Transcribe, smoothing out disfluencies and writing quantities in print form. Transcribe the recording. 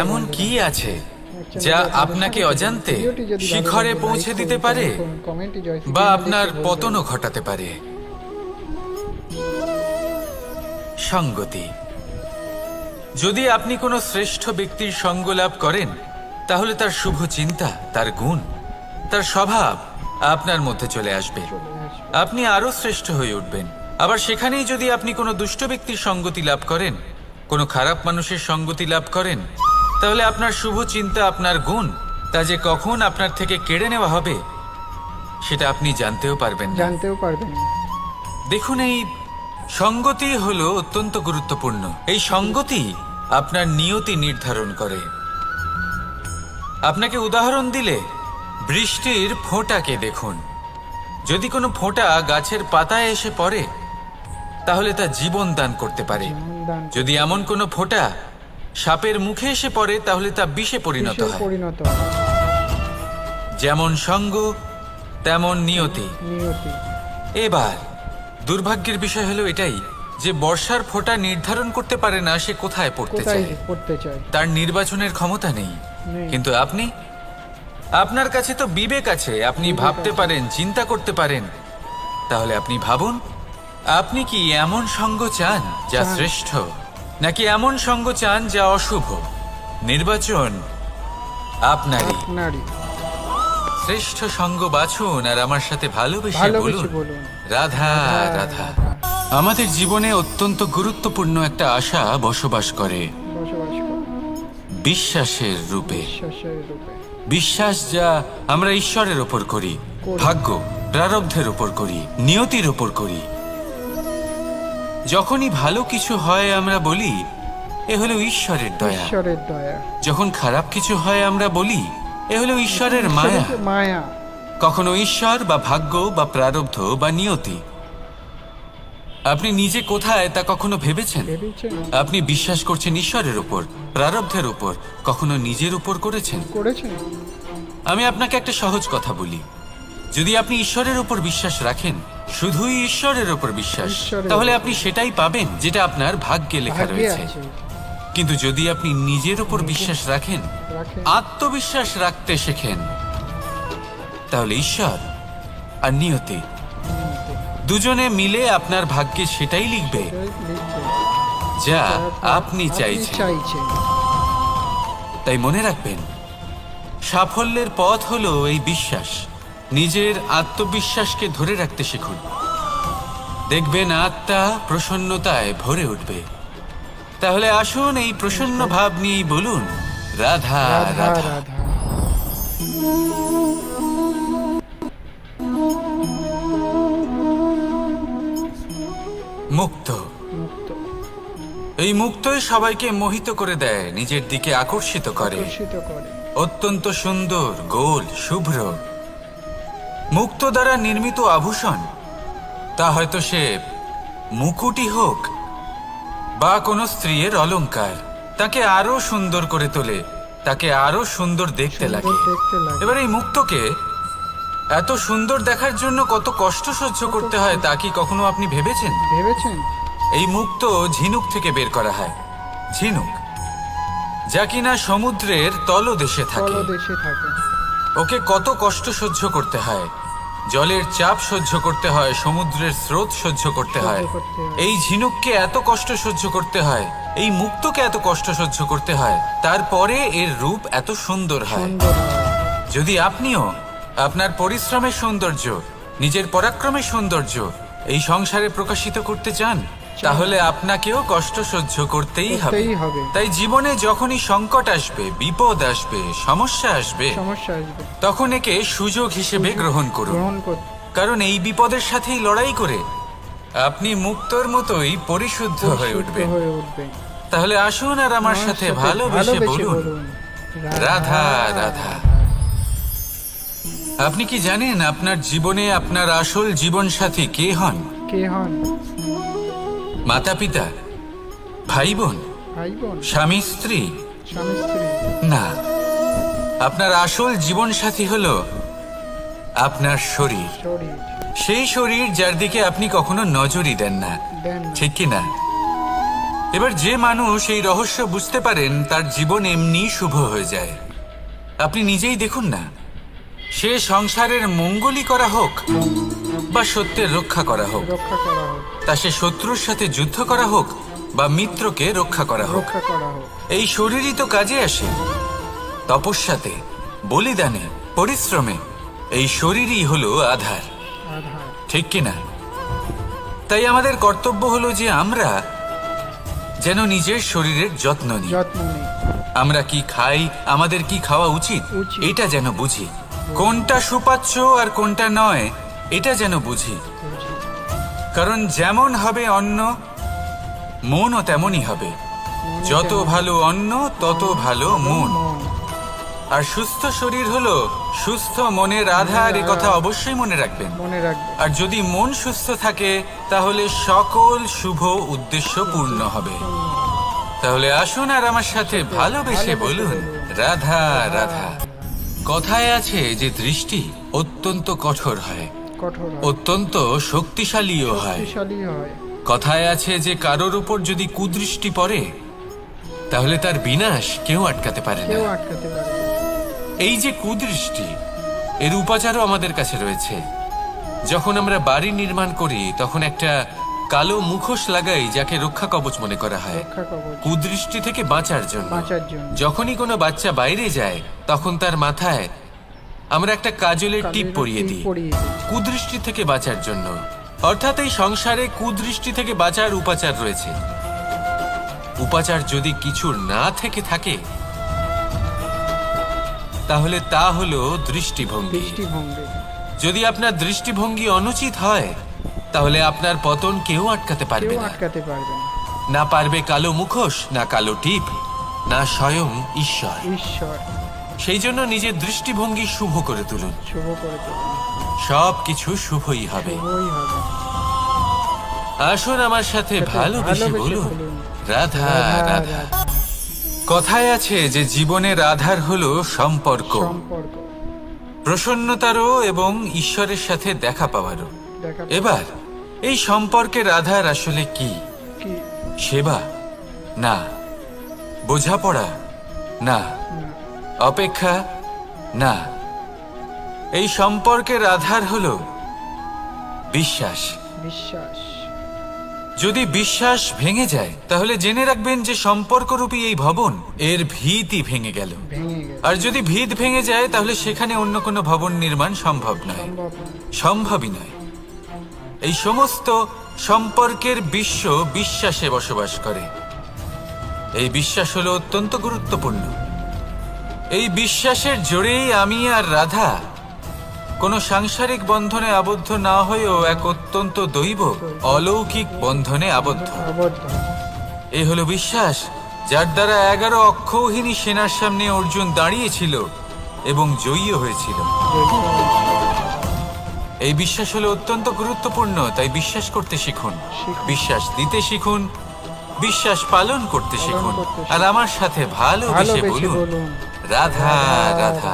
এমন কি আছে যা আপনাকে অজান্তে শিখরে পৌঁছে দিতে পারে বা আপনার পতনও ঘটাতে পারে? সঙ্গতি। যদি আপনি কোনো শ্রেষ্ঠ ব্যক্তির সঙ্গ লাভ করেন, তাহলে তার শুভ চিন্তা, তার গুণ, তার স্বভাব আপনার মধ্যে চলে আসবে। আপনি আরো শ্রেষ্ঠ হয়ে উঠবেন। আবার সেখানেই যদি আপনি কোনো দুষ্ট ব্যক্তির সঙ্গতি লাভ করেন, কোনো খারাপ মানুষের সঙ্গতি লাভ করেন, তাহলে আপনার শুভ চিন্তা, আপনার গুণ, তা যে কখন আপনার থেকে কেড়ে নেওয়া হবে সেটা আপনি জানতেও পারবেন না। দেখুন, এই সঙ্গতি হলো অত্যন্ত গুরুত্বপূর্ণ। এই সঙ্গতি আপনার নিয়তি নির্ধারণ করে। আপনাকে উদাহরণ দিলে, বৃষ্টির ফোঁটাকে দেখুন। যদি কোনো ফোঁটা গাছের পাতায় এসে পড়ে, তাহলে তা জীবন দান করতে পারে। যদি এমন কোনো ফোঁটা সাপের মুখে এসে পড়ে, তাহলে তা বিষে পরিণত হয়। যেমন সঙ্গ, তেমন নিয়তি। এবার দুর্ভাগ্যের বিষয় হলো এটাই যে বর্ষার ফোঁটা নির্ধারণ করতে পারে না সে কোথায় পড়তে চায়। তার নির্বাচনের ক্ষমতা নেই। কিন্তু আপনি, আপনার কাছে তো বিবেক আছে, আপনি ভাবতে পারেন, চিন্তা করতে পারেন। তাহলে আপনি ভাবুন, আপনি কি এমন সঙ্গ চান যা শ্রেষ্ঠ, নাকি এমন সঙ্গ চান যা অশুভ? নির্বাচন আপনারই। শ্রেষ্ঠ সঙ্গ বাছুন আর আমার সাথে ভালোবেসে বলুন, রাধা রাধা। আমাদের জীবনে অত্যন্ত গুরুত্বপূর্ণ একটা আশা বসবাস করে, বিশ্বাসের রূপে। বিশ্বাস যা আমরা ঈশ্বরের ওপর করি, ভাগ্য, প্রারব্ধের ওপর করি, নিয়তির ওপর করি। যখনই ভালো কিছু হয় আমরা বলি এ হলো ঈশ্বরের দয়া। যখন খারাপ কিছু হয় আমরা বলি এ হলো ঈশ্বরের মায়া। কখনো ঈশ্বর বা ভাগ্য বা প্রারব্ধ বা নিয়তি। আপনি নিজে কোথায় তা কখনো ভেবেছেন? আপনি বিশ্বাস করছেন ঈশ্বরের উপর, প্রারব্ধের উপর, কখনো নিজের উপর করেছেন? আমি আপনাকে একটা সহজ কথা বলি, যদি আপনি ঈশ্বরের উপর বিশ্বাস রাখেন, শুধুই ঈশ্বরের উপর বিশ্বাস, তাহলে আপনি সেটাই পাবেন যেটা আপনার ভাগ্যে লেখা রয়েছে। কিন্তু যদি আপনি নিজের উপর বিশ্বাস রাখেন, আত্মবিশ্বাস রাখতে শেখেন, তাহলে ঈশ্বর আর নিয়তি দুজনে মিলে আপনার ভাগ্যে সেটাই লিখবে যা আপনি চাইছেন। তাই মনে রাখবেন, সাফল্যের পথ হলো এই বিশ্বাস। নিজের আত্মবিশ্বাসকে ধরে রাখতে শিখুন, দেখবেন আত্মা প্রসন্নতায় ভরে উঠবে। তাহলে আসুন এই প্রসন্ন ভাব নিয়েই বলুন, রাধা রাধা। মুক্ত। এই মুক্তই সবাইকে মোহিত করে দেয়, নিজের দিকে আকর্ষিত করে। অত্যন্ত সুন্দর, গোল, শুভ্র। মুক্ত দ্বারা নির্মিত আভূষণ, তা হয়তো সে মুকুটই হোক বা কোনো স্ত্রীর অলংকার, তাকে আরো সুন্দর করে তোলে, তাকে আরো সুন্দর দেখতে লাগে। এবার এই মুক্তকে এত সুন্দর দেখার জন্য কত কষ্ট সহ্য করতে হয় তা কি কখনো আপনি ভেবেছেন? এই মুক্ত ঝিনুক থেকে বের করা হয়। ঝিনুক যা কিনা সমুদ্রের তলদেশে থাকে। ওকে কত কষ্ট সহ্য করতে হয়, জলের চাপ সহ্য করতে হয়, সমুদ্রের স্রোত সহ্য করতে হয়। এই ঝিনুককে এত কষ্ট সহ্য করতে হয়, এই মুক্তকে এত কষ্ট সহ্য করতে হয়, তারপরে এর রূপ এত সুন্দর হয়। যদি আপনিও আপনার পরিশ্রমের সৌন্দর্য, নিজের পরাক্রমের সৌন্দর্য এই সংসারে প্রকাশিত করতে চান, তাহলে আপনাকেও কষ্ট সহ্য করতেই হবে। তাই জীবনে যখনই সংকট আসবে, বিপদ আসবে, সমস্যা আসবে, তখন একে সুযোগ হিসেবে গ্রহণ করুন। কারণ এই বিপদের সাথেই লড়াই করে আপনি মুক্তর মতোই পরিশুদ্ধ হয়ে উঠবেন। তাহলে আসুন আর আমার সাথে ভালোবেসে বলুন, রাধা রাধা। আপনি কি জানেন আপনার জীবনে আপনার আসল জীবন সাথী কে হন? মাতা পিতা, ভাই বোন, স্বামী স্ত্রী? না, আপনার আসল জীবন সাথী হলো আপনার শরীর। সেই শরীর যার দিকে আপনি কখনো নজরই দেন না, ঠিক কি না? এবার যে মানুষ এই রহস্য বুঝতে পারেন তার জীবন এমনি শুভ হয়ে যায়। আপনি নিজেই দেখুন না, সে সংসারের মঙ্গলই করা হোক বা সত্যের রক্ষা করা হোক, তা সে শত্রুর সাথে যুদ্ধ করা হোক বা মিত্রকে রক্ষা করা হোক, এই শরীরই তো কাজে আসে। তপস্যাতে, বলিদানে, পরিশ্রমে এই শরীরই হলো আধার, ঠিক কিনা? তাই আমাদের কর্তব্য হলো যে আমরা যেন নিজের শরীরের যত্ন নিই। আমরা কি খাই, আমাদের কি খাওয়া উচিত, এটা যেন বুঝি। কোনটা সুপাচ্য আর কোনটা নয়, এটা যেন বুঝি। কারণ যেমন হবে অন্ন, মনও তেমনই হবে। যত ভালো অন্ন তত ভালো মন। আর সুস্থ শরীর হলো সুস্থ মনের আধার, এ কথা অবশ্যই মনে রাখবেন। আর যদি মন সুস্থ থাকে তাহলে সকল শুভ উদ্দেশ্য পূর্ণ হবে। তাহলে আসুন আর আমার সাথে ভালোবেসে বলুন, রাধা রাধা। কথায় আছে যে দৃষ্টি অত্যন্ত কঠোর হয়, অত্যন্ত শক্তিশালীও হয়। কথায় আছে যে কারোর উপর যদি কুদৃষ্টি পড়ে তাহলে তার বিনাশ কেউ আটকাতে পারে না। এই যে কুদৃষ্টি, এর উপাচারও আমাদের কাছে রয়েছে। যখন আমরা বাড়ি নির্মাণ করি তখন একটা কালো মুখোশ লাগাই, যাকে রক্ষা কবচ মনে করা হয়, কুদৃষ্টি থেকে বাঁচার জন্য। যখনই কোনো বাচ্চা বাইরে যায় তখন তার মাথায় আমরা একটা কাজলের টিপ পরিয়ে দিই, কুদৃষ্টি থেকে বাঁচার জন্য। অর্থাৎ এই সংসারে কুদৃষ্টি থেকে বাঁচার উপাচার রয়েছে। উপাচার যদি কিছু না থেকে থাকে তাহলে তা হলো দৃষ্টিভঙ্গি। যদি আপনার দৃষ্টিভঙ্গি অনুচিত হয় তাহলে আপনার পতন কেউ আটকাতে পারবে না। না পারবে কালো মুখোশ, না কালো টিপ, না স্বয়ং ঈশ্বর। সেই জন্য নিজের দৃষ্টিভঙ্গি শুভ করে তুলুন, সব কিছু শুভই হবে। আসুন আমার সাথে ভালোবেসে বলুন, রাধা রাধা। কথায় আছে যে জীবনের আধার হলো সম্পর্ক, প্রসন্নতারও এবং ঈশ্বরের সাথে দেখা পাওয়ারও। এবার এই সম্পর্কের আধার আসলে কি? সেবা না, বোঝাপড়া না, অপেক্ষা না। এই সম্পর্কের আধার হলো বিশ্বাস। যদি বিশ্বাস ভেঙে যায় তাহলে জেনে রাখবেন যে সম্পর্করূপী এই ভবন, এর ভিতই ভেঙে গেল। আর যদি ভিত ভেঙে যায় তাহলে সেখানে অন্য কোনো ভবন নির্মাণ সম্ভব নয়, সম্ভবই নয়। এই সমস্ত সম্পর্কের বিশ্ব বিশ্বাসে বসবাস করে। এই বিশ্বাস হলো অত্যন্ত গুরুত্বপূর্ণ। এই বিশ্বাসের জোরেই আমি আর রাধা কোনো সাংসারিক বন্ধনে আবদ্ধ না হয়েও এক অত্যন্ত দৈব অলৌকিক বন্ধনে আবদ্ধ। এই হলো বিশ্বাস, যার দ্বারা 11 অক্ষৌহিনী সেনার সামনে অর্জুন দাঁড়িয়েছিল এবং জয়ী হয়েছিল। এই বিশ্বাস হলো অত্যন্ত গুরুত্বপূর্ণ। তাই বিশ্বাস করতে শিখুন, বিশ্বাস দিতে শিখুন, বিশ্বাস পালন করতে শিখুন। আর আমার সাথে ভালোবেসে বলুন, রাধা রাধা।